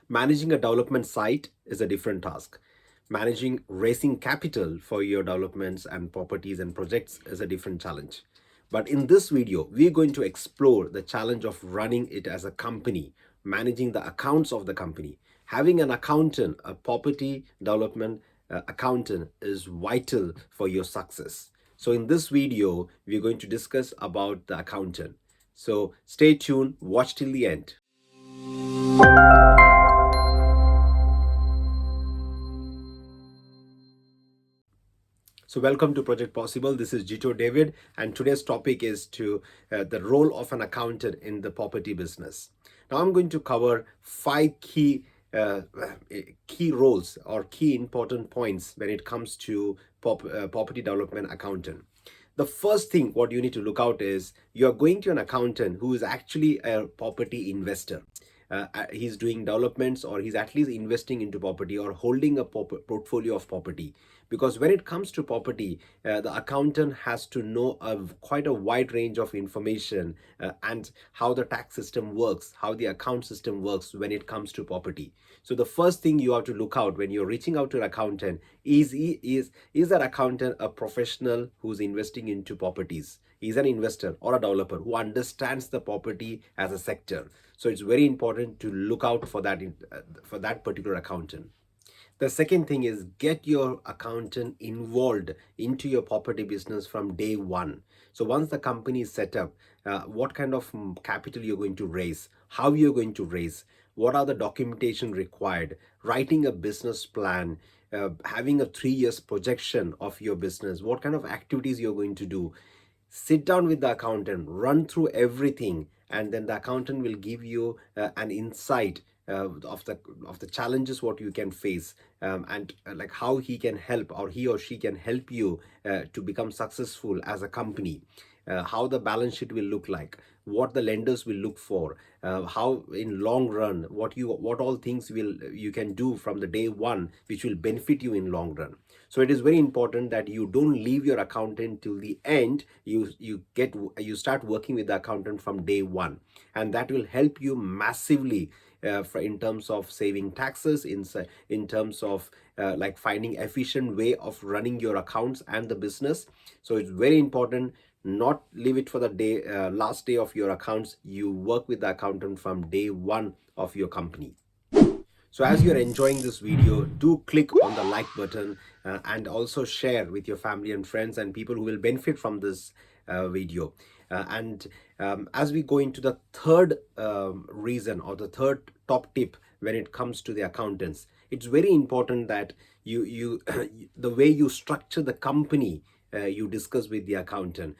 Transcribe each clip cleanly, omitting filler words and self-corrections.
Managing a development site is a different task. Managing raising capital for your developments and properties and projects is a different challenge. But in this video, we're going to explore the challenge of running it as a company, managing the accounts of the company. Having an accountant, a property development accountant, is vital for your success. So in this video, we're going to discuss about the accountant. So stay tuned, watch till the end. So welcome to Project Possible. This is Jito David, and today's topic is to the role of an accountant in the property business. Now I'm going to cover five uh, key roles or key important points when it comes to property development accountant. The first thing what you need to look out is you are going to an accountant who is actually a property investor. He's doing developments, or he's at least investing into property or holding a portfolio of property. Because when it comes to property, the accountant has to know quite a wide range of information, and how the tax system works, how the account system works when it comes to property. So the first thing you have to look out when you're reaching out to an accountant is that accountant a professional who's investing into properties? Is an investor or a developer who understands the property as a sector? So it's very important to look out for for that particular accountant. The second thing is get your accountant involved into your property business from day one. So once the company is set up, what kind of capital you're going to raise, how you're going to raise, what are the documentation required, writing a business plan, having a 3 years projection of your business, what kind of activities you're going to do. Sit down with the accountant, run through everything, and then the accountant will give you an insight of the challenges what you can face, and like how he can help, or he or she can help you to become successful as a company. How the balance sheet will look like, what the lenders will look for, how in long run what all things will you can do from the day one which will benefit you in long run. So it is very important that you don't leave your accountant till the end. You start working with the accountant from day one, and that will help you massively in terms of saving taxes, in terms of like finding efficient way of running your accounts and the business. So it's very important not leave it for the last day of your accounts. You work with the accountant from day one of your company. So as you're enjoying this video, do click on the like button, and also share with your family and friends and people who will benefit from this video. And As we go into the third reason, or the third top tip when it comes to the accountants, it's very important that you the way you structure the company, you discuss with the accountant,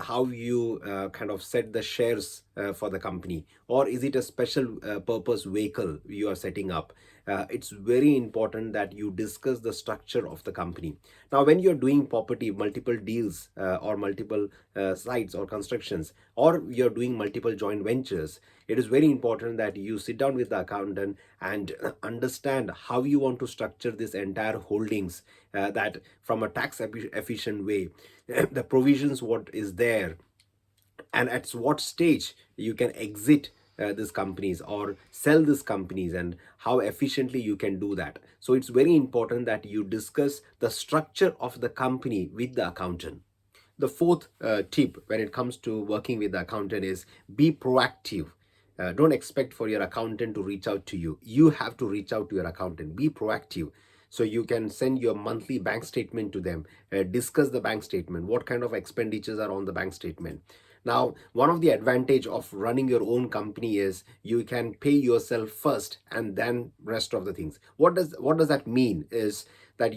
how you kind of set the shares for the company, or is it a special purpose vehicle you are setting up. It's very important that you discuss the structure of the company. Now when you're doing property, multiple deals, or multiple sites or constructions, or you're doing multiple joint ventures, it is very important that you sit down with the accountant and understand how you want to structure this entire holdings, that from a tax efficient way, the provisions what is there, and at what stage you can exit these companies or sell these companies, and how efficiently you can do that. So it's very important that you discuss the structure of the company with the accountant. The fourth tip when it comes to working with the accountant is be proactive. Don't expect for your accountant to reach out to you. You have to reach out to your accountant. Be proactive. So you can send your monthly bank statement to them, discuss the bank statement, what kind of expenditures are on the bank statement. Now, one of the advantage of running your own company is you can pay yourself first and then rest of the things. What does that mean is that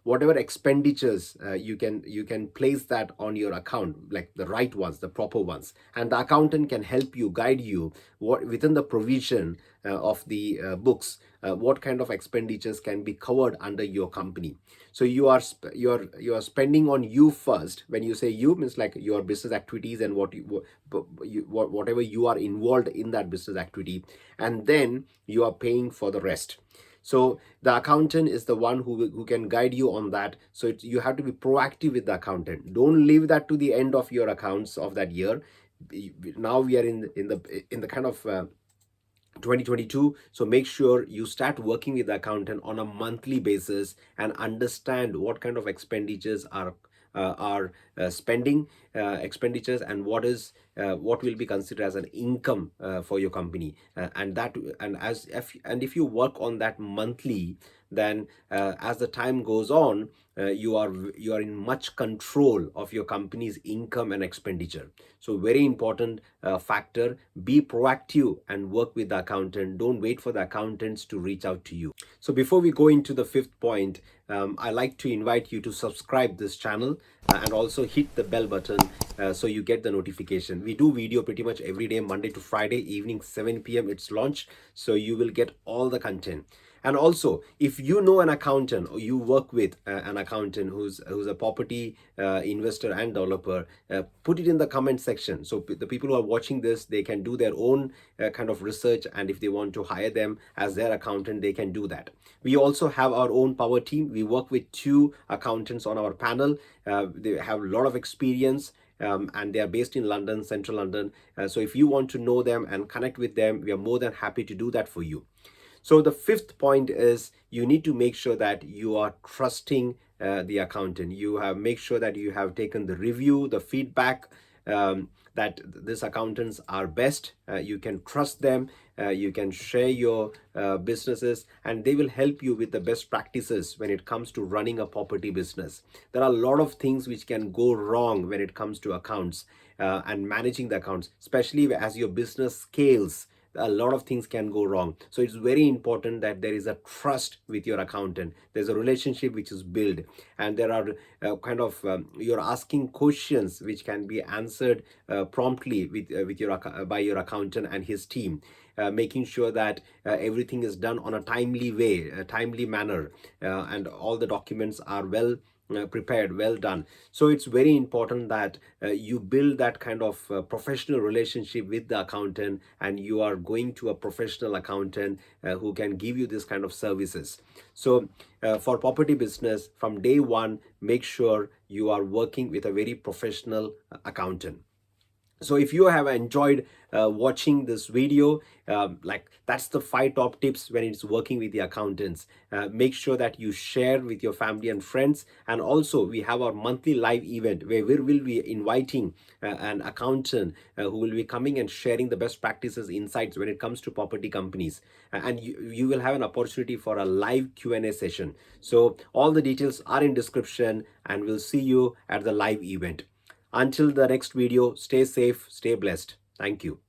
whatever expenditures, you can place that on your account, like the right ones, the proper ones, and the accountant can help you, guide you what within the provision of the books, what kind of expenditures can be covered under your company. So you are spending on you first. When you say you, means like your business activities and whatever you are involved in that business activity, and then you are paying for the rest. So the accountant is the one who can guide you on that. So you have to be proactive with the accountant. Don't leave that to the end of your accounts of that year. Now we are in the kind of 2022. So make sure you start working with the accountant on a monthly basis and understand what kind of expenditures are spending expenditures, and what will be considered as an income for your company, and if you work on that monthly, then as the time goes on, you are in much control of your company's income and expenditure. So very important factor: be proactive and work with the accountant. Don't wait for the accountants to reach out to you. So before we go into the fifth point, I like to invite you to subscribe this channel and also hit the bell button so you get the notification. We do video pretty much every day, Monday to Friday, evening 7 p.m. it's launched, so you will get all the content. And also, if you know an accountant or you work with an accountant who's a property investor and developer, put it in the comment section. So the people who are watching this, they can do their own kind of research, and if they want to hire them as their accountant, they can do that. We also have our own power team. We work with 2 accountants on our panel. They have a lot of experience. And they are based in London, central London. So if you want to know them and connect with them, we are more than happy to do that for you. So the fifth point is you need to make sure that you are trusting the accountant. You have make sure that you have taken the review, the feedback, that these accountants are best. You can trust them. You can share your businesses, and they will help you with the best practices when it comes to running a property business. There are a lot of things which can go wrong when it comes to accounts and managing the accounts, especially as your business scales. A lot of things can go wrong. So it's very important that there is a trust with your accountant. There's a relationship which is built, and there are you're asking questions which can be answered promptly with your by your accountant and his team. Making sure that everything is done on a timely way, a timely manner, and all the documents are well prepared, well done. So it's very important that you build that kind of professional relationship with the accountant, and you are going to a professional accountant who can give you this kind of services. So for property business, from day one, make sure you are working with a very professional accountant. So if you have enjoyed watching this video, like that's the 5 top tips when it's working with the accountants. Make sure that you share with your family and friends. And also we have our monthly live event where we will be inviting an accountant who will be coming and sharing the best practices, insights when it comes to property companies. And you will have an opportunity for a live Q&A session. So all the details are in description, and we'll see you at the live event. Until the next video, stay safe, stay blessed. Thank you.